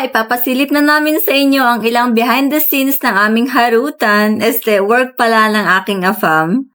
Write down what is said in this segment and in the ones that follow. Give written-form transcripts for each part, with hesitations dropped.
ipapasilip na namin sa inyo ang ilang behind the scenes ng aming harutan. Work pala ng aking afam.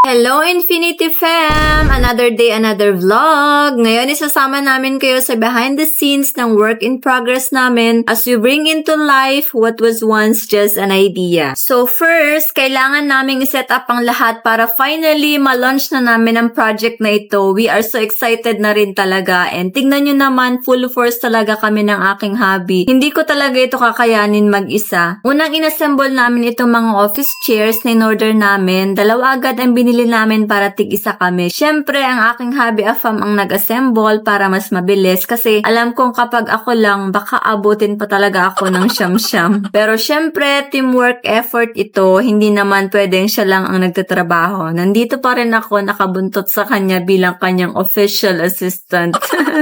Hello Infinity Fam! Another day, another vlog! Ngayon isasama namin kayo sa behind the scenes ng work in progress namin as we bring into life what was once just an idea. So first, kailangan naming i-set up ang lahat para finally ma-launch na namin ang project na ito. We are so excited na rin talaga and tingnan nyo naman, full force talaga kami ng aking hobby. Hindi ko talaga ito kakayanin mag-isa. Unang inassemble namin itong mga office chairs na in-order namin. Dalawa agad ang binili namin para tig-isa kami. Syempre, ang aking hobby afam ang nag-assemble para mas mabilis kasi alam kong kapag ako lang, baka abutin pa talaga ako ng siyam-siyam. Pero syempre, teamwork effort ito, hindi naman pwedeng siya lang ang nagtatrabaho. Nandito pa rin ako nakabuntot sa kanya bilang kanyang official assistant.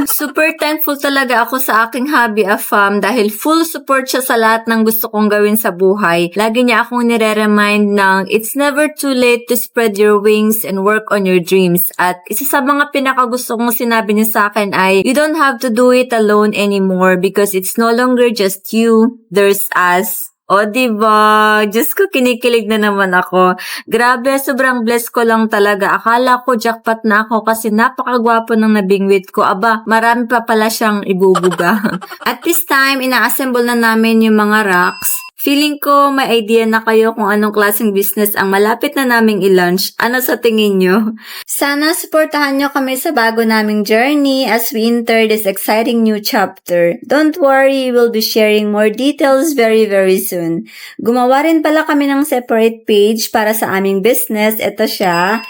Super thankful talaga ako sa aking hobby afam dahil full support siya sa lahat ng gusto kong gawin sa buhay. Lagi niya akong nire-remind ng it's never too late to spread your wings and work on your dreams. At isa sa mga pinakagusto kong sinabi niya sa akin ay, you don't have to do it alone anymore because it's no longer just you, there's us. O, diba? Diyos ko, kinikilig na naman ako. Grabe, sobrang blessed ko lang talaga. Akala ko jackpot na ako kasi napakagwapo ng nabingwit ko. Aba, marami pa pala siyang ibubuga. At this time, ina-assemble na namin yung mga racks. Feeling ko may idea na kayo kung anong klaseng business ang malapit na naming i-launch. Ano sa tingin nyo? Sana supportahan nyo kami sa bago naming journey as we enter this exciting new chapter. Don't worry, we'll be sharing more details very soon. Gumawa rin pala kami ng separate page para sa aming business. Ito siya.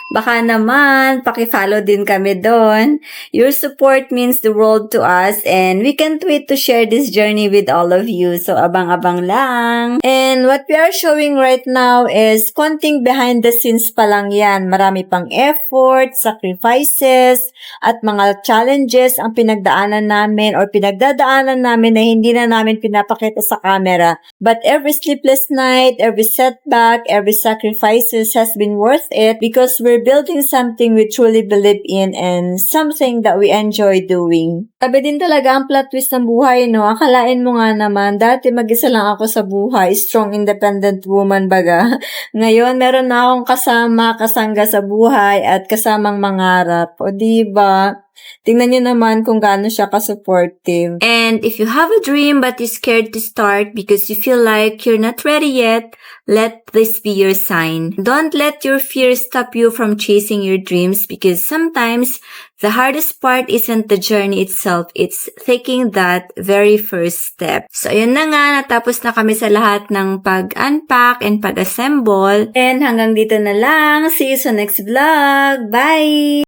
Baka naman, paki-follow din kami doon. Your support means the world to us and we can't wait to share this journey with all of you. So, abang-abang lang. And what we are showing right now is konting behind the scenes pa lang yan. Marami pang effort, sacrifices, at mga challenges ang pinagdaanan namin or pinagdadaanan namin na hindi na namin pinapakita sa camera. But every sleepless night, every setback, every sacrifices has been worth it because we're building something we truly believe in and something that we enjoy doing. Sabi din talaga ang plot twist ng buhay, no? Akalain mo nga naman, dati mag-isa lang ako sa buhay, strong independent woman baga. Ngayon, meron na akong kasangga sa buhay at kasamang mangarap. O diba? Tingnan nyo naman kung gaano siya ka-supportive. And if you have a dream but you're scared to start because you feel like you're not ready yet, let this be your sign. Don't let your fear stop you from chasing your dreams because sometimes the hardest part isn't the journey itself, it's taking that very first step. So, ayun na nga, natapos na kami sa lahat ng pag-unpack and pag-assemble. And hanggang dito na lang. See you sa next vlog. Bye!